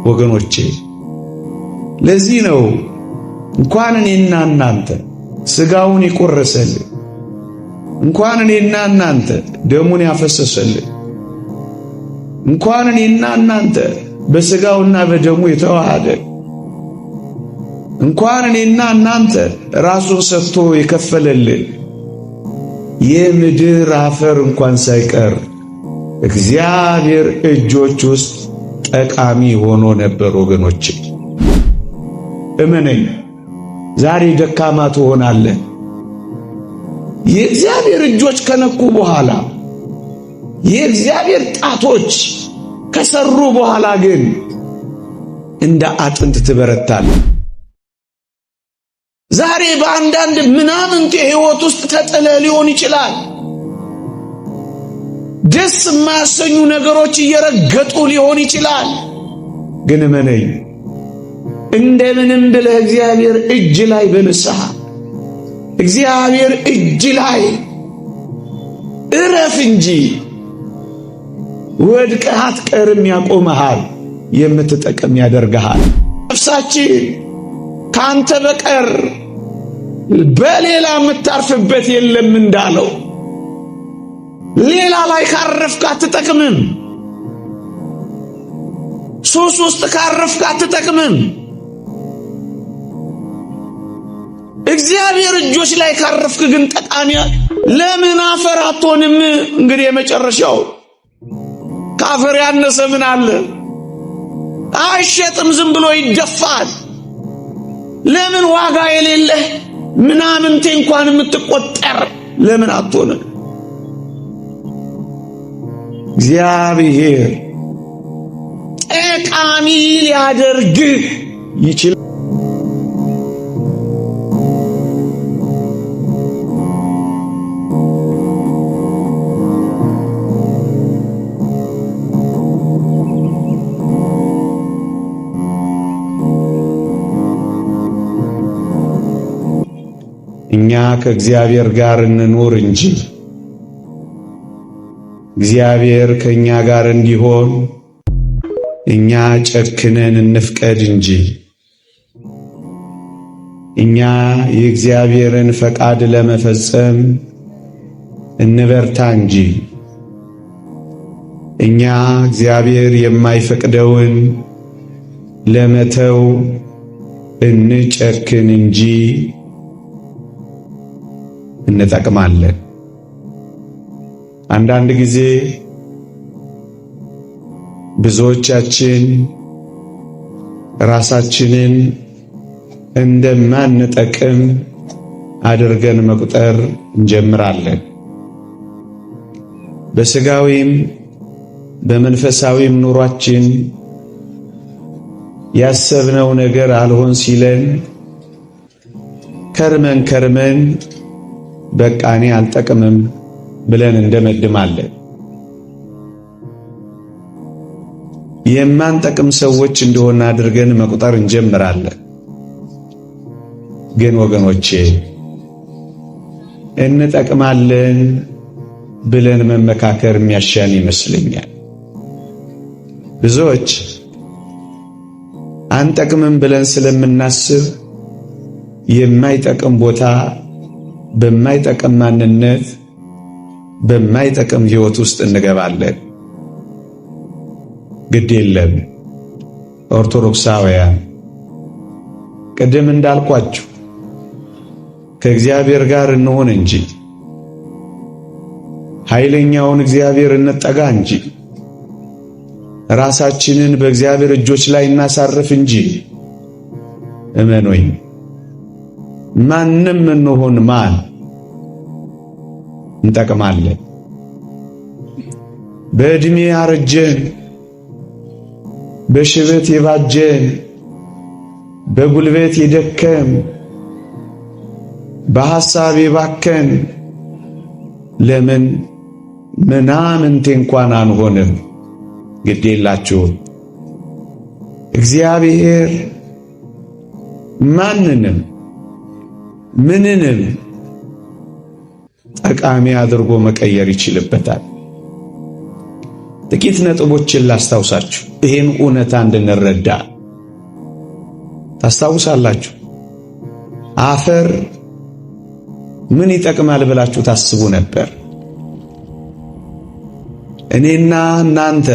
ወገኖቼ ለዚህ ነው እንኳን እኔና እናንተ ሥጋውን የቆረሰልን እንኳን እኔና እናንተ ደሙን ያፈሰሰልን እንኳን እኔና እናንተ በሥጋውና በደሙ የተዋሃደ እንኳን እኔና እናንተ ራሱን ሰጥቶ የከፈለልን የምድር አፈር እንኳን ሳይቀር እግዚአብሔር እጆች ውስጥ ጠቃሚ ሆኖ ነበር። ወገኖቼ እመነኝ፣ ዛሬ ደካማ ትሆናለህ። የእግዚአብሔር እጆች ከነኩ በኋላ የእግዚአብሔር ጣቶች ከሰሩ በኋላ ግን እንደ አጥንት ትበረታለህ። ዛሬ በአንዳንድ ምናምንቴ ሕይወት ውስጥ ተጥለህ ሊሆን ይችላል። ደስ የማያሰኙ ነገሮች እየረገጡ ሊሆን ይችላል። ግን እመነኝ፣ እንደምንም ብለህ እግዚአብሔር እጅ ላይ በንስሐ እግዚአብሔር እጅ ላይ እረፍ እንጂ ወድቀህ አትቀርም። ያቆምሃል፣ የምትጠቅም ያደርግሃል። ነፍሳችን ካንተ በቀር በሌላ የምታርፍበት የለም እንዳለው ሌላ ላይ ካረፍክ አትጠቅምም። ሱስ ውስጥ ካረፍክ አትጠቅምም። እግዚአብሔር እጆች ላይ ካረፍክ ግን ጠቃሚ። ለምን አፈር አትሆንም? እንግዲህ የመጨረሻው ከአፈር ያነሰ ምን አለ? አይሸጥም፣ ዝም ብሎ ይደፋል። ለምን ዋጋ የሌለህ ምናምንቴ እንኳን የምትቆጠር ለምን አትሆንም? እግዚአብሔር ጠቃሚ ሊያደርግህ ይችላል። እኛ ከእግዚአብሔር ጋር እንኖር እንጂ እግዚአብሔር ከእኛ ጋር እንዲሆን እኛ ጨክነን እንፍቀድ እንጂ እኛ የእግዚአብሔርን ፈቃድ ለመፈጸም እንበርታ እንጂ እኛ እግዚአብሔር የማይፈቅደውን ለመተው እንጨክን እንጂ እንጠቅማለን። አንዳንድ ጊዜ ብዙዎቻችን ራሳችንን እንደማንጠቅም አድርገን መቁጠር እንጀምራለን። በሥጋዊም በመንፈሳዊም ኑሯችን ያሰብነው ነገር አልሆን ሲለን ከርመን በቃ እኔ አልጠቅምም ብለን እንደመድማለን። የማንጠቅም ሰዎች እንደሆነ አድርገን መቁጠር እንጀምራለን። ግን ወገኖቼ እንጠቅማለን ብለን መመካከር የሚያሻን ይመስለኛል። ብዙዎች አንጠቅምም ብለን ስለምናስብ የማይጠቅም ቦታ፣ በማይጠቅም ማንነት፣ በማይጠቅም ሕይወት ውስጥ እንገባለን። ግድ የለም ኦርቶዶክሳውያን፣ ቅድም እንዳልኳችሁ ከእግዚአብሔር ጋር እንሆን እንጂ ኃይለኛውን እግዚአብሔር እንጠጋ እንጂ ራሳችንን በእግዚአብሔር እጆች ላይ እናሳርፍ እንጂ እመኑኝ፣ ማንም እንሆን ማን እንጠቅማለን። በዕድሜ ያረጀን፣ በሽበት የባጀን፣ በጉልበት የደከም፣ በሐሳብ የባከን ለምን ምናምንቴ እንኳን አንሆንም? ግድ የላችሁም። እግዚአብሔር ማንንም ምንንም ጠቃሚ አድርጎ መቀየር ይችልበታል። ጥቂት ነጥቦችን ላስታውሳችሁ ይህን እውነታ እንድንረዳ። ታስታውሳላችሁ? አፈር ምን ይጠቅማል ብላችሁ ታስቡ ነበር? እኔና እናንተ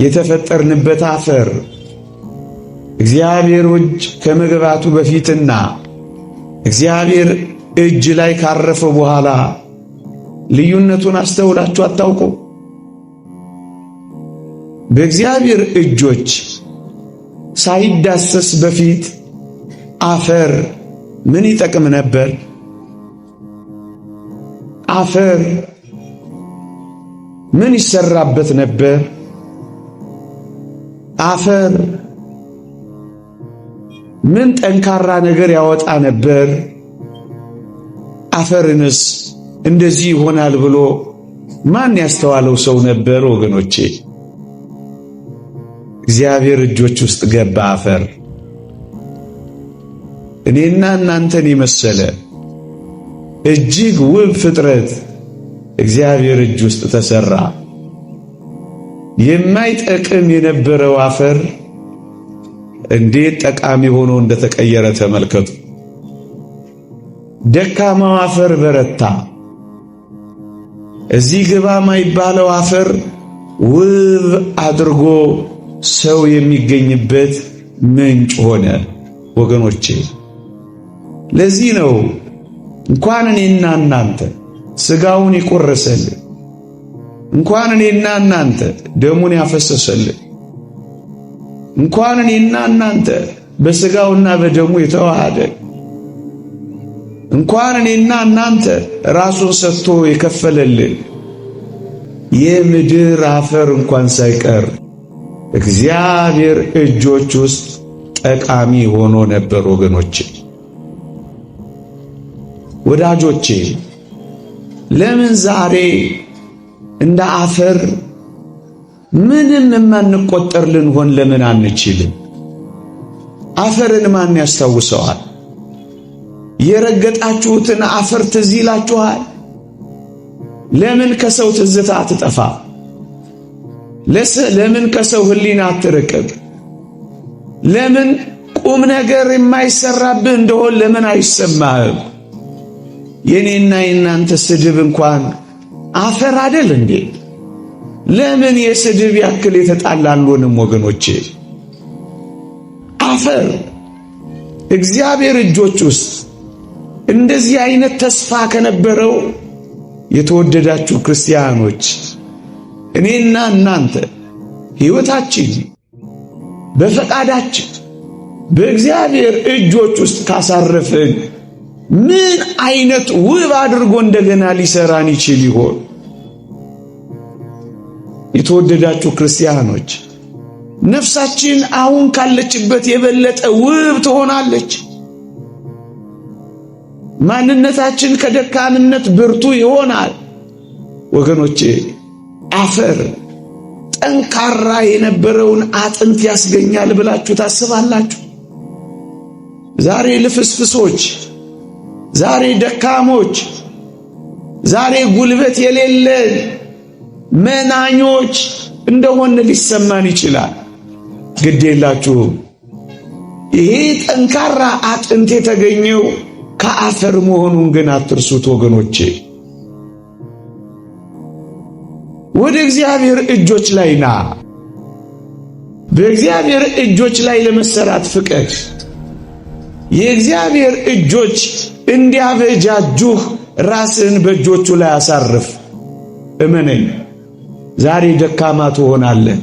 የተፈጠርንበት አፈር እግዚአብሔር እጅ ከመግባቱ በፊትና እግዚአብሔር እጅ ላይ ካረፈ በኋላ ልዩነቱን አስተውላችሁ አታውቁ? በእግዚአብሔር እጆች ሳይዳሰስ በፊት አፈር ምን ይጠቅም ነበር? አፈር ምን ይሰራበት ነበር? አፈር ምን ጠንካራ ነገር ያወጣ ነበር? አፈርንስ እንደዚህ ይሆናል ብሎ ማን ያስተዋለው ሰው ነበር? ወገኖቼ እግዚአብሔር እጆች ውስጥ ገባ አፈር። እኔና እናንተን የመሰለ እጅግ ውብ ፍጥረት እግዚአብሔር እጅ ውስጥ ተሰራ። የማይጠቅም የነበረው አፈር እንዴት ጠቃሚ ሆኖ እንደተቀየረ ተመልከቱ። ደካማው አፈር በረታ። እዚህ ግባ ማይባለው አፈር ውብ አድርጎ ሰው የሚገኝበት ምንጭ ሆነ። ወገኖቼ ለዚህ ነው እንኳን እኔና እናንተ ሥጋውን ይቆረሰልን፣ እንኳን እኔና እናንተ ደሙን ያፈሰሰልን፣ እንኳን እኔና እናንተ በሥጋውና በደሙ የተዋሃደ፣ እንኳን እኔና እናንተ ራሱን ሰጥቶ የከፈለልን የምድር አፈር እንኳን ሳይቀር እግዚአብሔር እጆች ውስጥ ጠቃሚ ሆኖ ነበር። ወዳጆቼ ለምን ዛሬ እንደ አፈር ምንም የማንቆጠር ልንሆን ለምን አንችልም? አፈርን ማን ያስታውሰዋል? የረገጣችሁትን አፈር ትዝ ይላችኋል? ለምን ከሰው ትዝታ አትጠፋ? ለምን ከሰው ሕሊና አትርቅም? ለምን ቁም ነገር የማይሰራብህ እንደሆን ለምን አይሰማህም? የኔና የናንተ ስድብ እንኳን አፈር አይደል እንዴ? ለምን የስድብ ያክል የተጣላሉንም? ወገኖቼ አፈር እግዚአብሔር እጆች ውስጥ እንደዚህ አይነት ተስፋ ከነበረው የተወደዳችሁ ክርስቲያኖች እኔና እናንተ ሕይወታችን በፈቃዳችን በእግዚአብሔር እጆች ውስጥ ካሳረፍን ምን አይነት ውብ አድርጎ እንደገና ሊሰራን ይችል ይሆን? የተወደዳችሁ ክርስቲያኖች ነፍሳችን አሁን ካለችበት የበለጠ ውብ ትሆናለች። ማንነታችን ከደካምነት ብርቱ ይሆናል። ወገኖቼ አፈር ጠንካራ የነበረውን አጥንት ያስገኛል ብላችሁ ታስባላችሁ? ዛሬ ልፍስፍሶች፣ ዛሬ ደካሞች፣ ዛሬ ጉልበት የሌለን መናኞች እንደሆነ ሊሰማን ይችላል። ግድ የላችሁም። ይሄ ጠንካራ አጥንት የተገኘው ከአፈር መሆኑን ግን አትርሱት ወገኖቼ። ወደ እግዚአብሔር እጆች ላይ ና። በእግዚአብሔር እጆች ላይ ለመሰራት ፍቀድ። የእግዚአብሔር እጆች እንዲያበጃጁህ ራስን በእጆቹ ላይ አሳርፍ። እመነኝ፣ ዛሬ ደካማ ትሆናለህ።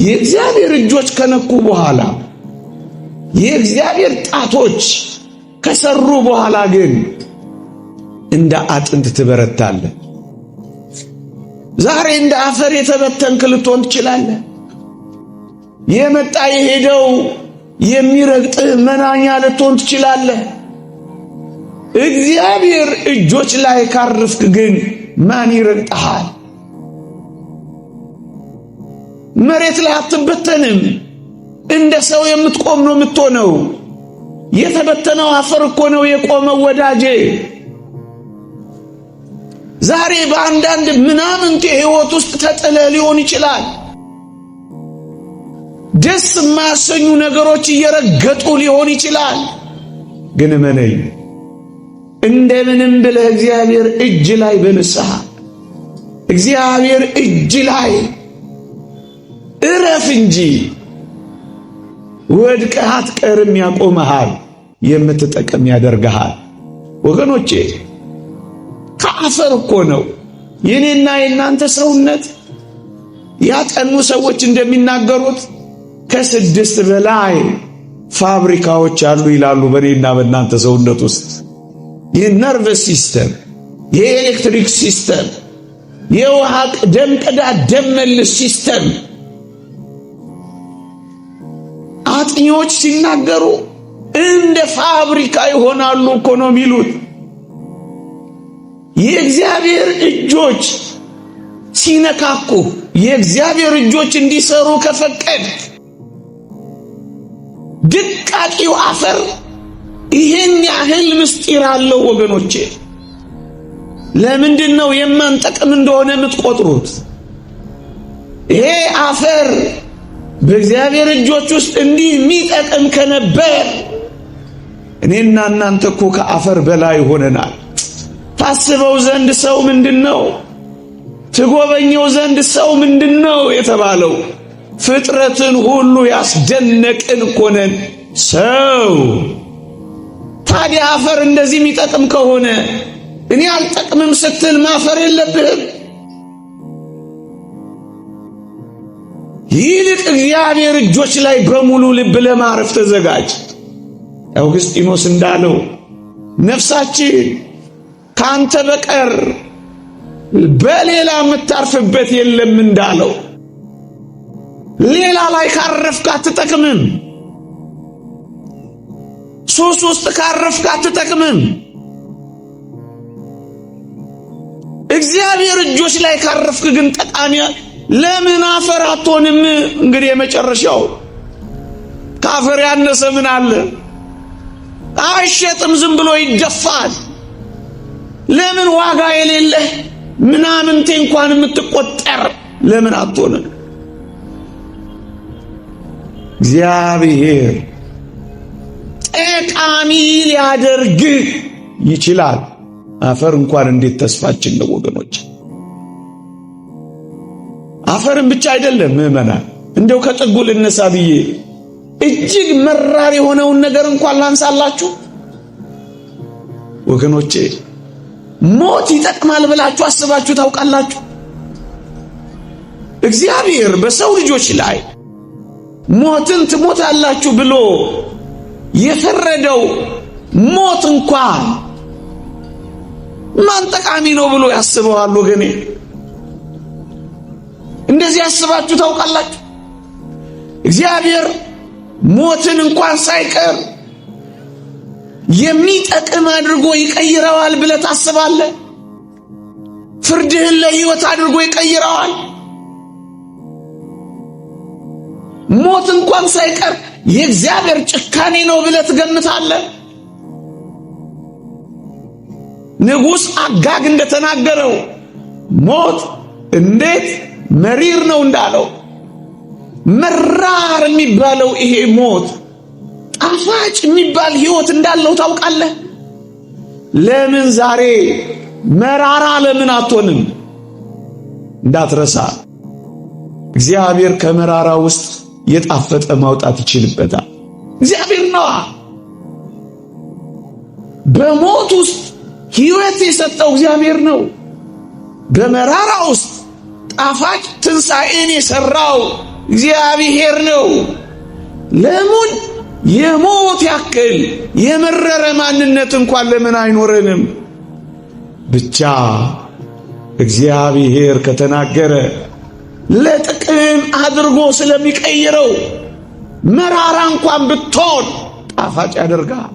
የእግዚአብሔር እጆች ከነኩ በኋላ፣ የእግዚአብሔር ጣቶች ከሰሩ በኋላ ግን እንደ አጥንት ትበረታለህ። ዛሬ እንደ አፈር የተበተንክ ልትሆን ትችላለህ። የመጣ የሄደው የሚረግጥህ መናኛ ልትሆን ትችላለህ። እግዚአብሔር እጆች ላይ ካረፍክ ግን ማን ይረግጥሃል? መሬት ላይ አትበተንም። እንደ ሰው የምትቆም ነው የምትሆነው። የተበተነው አፈር እኮ ነው የቆመው ወዳጄ። ዛሬ በአንዳንድ ምናምንቴ ሕይወት ውስጥ ተጥለ ሊሆን ይችላል። ደስ የማያሰኙ ነገሮች እየረገጡ ሊሆን ይችላል። ግን እመነኝ፣ እንደምንም ብለህ እግዚአብሔር እጅ ላይ በንስሐ እግዚአብሔር እጅ ላይ እረፍ እንጂ ወድቀህ አትቀርም። ያቆመሃል፣ የምትጠቀም ያደርግሃል። ወገኖቼ ከአፈር እኮ ነው የኔና የናንተ ሰውነት። ያጠኑ ሰዎች እንደሚናገሩት ከ6 በላይ ፋብሪካዎች አሉ ይላሉ በኔና በእናንተ ሰውነት ውስጥ። የነርቭስ ሲስተም፣ የኤሌክትሪክ ሲስተም፣ የውሃ ደም ቅዳ ደም መልስ ሲስተም። አጥኚዎች ሲናገሩ እንደ ፋብሪካ ይሆናሉ እኮ ነው የሚሉት። የእግዚአብሔር እጆች ሲነካኩ፣ የእግዚአብሔር እጆች እንዲሰሩ ከፈቀድ ድቃቂው አፈር ይህን ያህል ምስጢር አለው ወገኖቼ። ለምንድን ነው የማንጠቅም እንደሆነ የምትቆጥሩት? ይሄ አፈር በእግዚአብሔር እጆች ውስጥ እንዲህ የሚጠቅም ከነበር እኔና እናንተ እኮ ከአፈር በላይ ሆነናል። ታስበው ዘንድ ሰው ምንድነው? ትጎበኘው ዘንድ ሰው ምንድነው የተባለው? ፍጥረትን ሁሉ ያስደነቅን እኮ ነን ሰው። ታዲያ አፈር እንደዚህ የሚጠቅም ከሆነ እኔ አልጠቅምም ስትል ማፈር የለብህም። ይልቅ እግዚአብሔር እጆች ላይ በሙሉ ልብ ለማረፍ ተዘጋጅ። አውግስጢኖስ እንዳለው ነፍሳችን ካንተ በቀር በሌላ የምታርፍበት የለም እንዳለው፣ ሌላ ላይ ካረፍክ አትጠቅምም። ሱስ ውስጥ ካረፍክ አትጠቅምም። እግዚአብሔር እጆች ላይ ካረፍክ ግን ጠቃሚ። ለምን አፈር አትሆንም? እንግዲህ የመጨረሻው ከአፈር ያነሰ ምን አለ? አይሸጥም፣ ዝም ብሎ ይደፋል። ለምን ዋጋ የሌለህ ምናምንቴ እንኳን የምትቆጠር ለምን አትሆንም? እግዚአብሔር ጠቃሚ ሊያደርግህ ይችላል። አፈር እንኳን እንዴት ተስፋችን ነው ወገኖች። አፈርን ብቻ አይደለም ምዕመናን፣ እንደው ከጥጉ ልነሳ ብዬ እጅግ መራር የሆነውን ነገር እንኳን ላንሳላችሁ ወገኖቼ። ሞት ይጠቅማል ብላችሁ አስባችሁ ታውቃላችሁ? እግዚአብሔር በሰው ልጆች ላይ ሞትን ትሞታላችሁ ብሎ የፈረደው ሞት እንኳን ማን ጠቃሚ ነው ብሎ ያስበዋል ወገኔ? እንደዚህ ያስባችሁ ታውቃላችሁ? እግዚአብሔር ሞትን እንኳን ሳይቀር የሚጠቅም አድርጎ ይቀይረዋል ብለህ ታስባለህ? ፍርድህን ለሕይወት አድርጎ ይቀይረዋል። ሞት እንኳን ሳይቀር የእግዚአብሔር ጭካኔ ነው ብለህ ትገምታለህ? ንጉሥ አጋግ እንደተናገረው ሞት እንዴት መሪር ነው እንዳለው፣ መራር የሚባለው ይሄ ሞት ጣፋጭ የሚባል ሕይወት እንዳለው ታውቃለህ? ለምን ዛሬ መራራ ለምን አትሆንም? እንዳትረሳ እግዚአብሔር ከመራራ ውስጥ የጣፈጠ ማውጣት ይችልበታል። እግዚአብሔር ነዋ። በሞት ውስጥ ሕይወት የሰጠው እግዚአብሔር ነው። በመራራ ውስጥ ጣፋጭ ትንሣኤን የሠራው እግዚአብሔር ነው። ለምን የሞት ያክል የመረረ ማንነት እንኳን ለምን አይኖረንም? ብቻ እግዚአብሔር ከተናገረ ለጥቅም አድርጎ ስለሚቀይረው መራራ እንኳን ብትሆን ጣፋጭ ያደርጋል።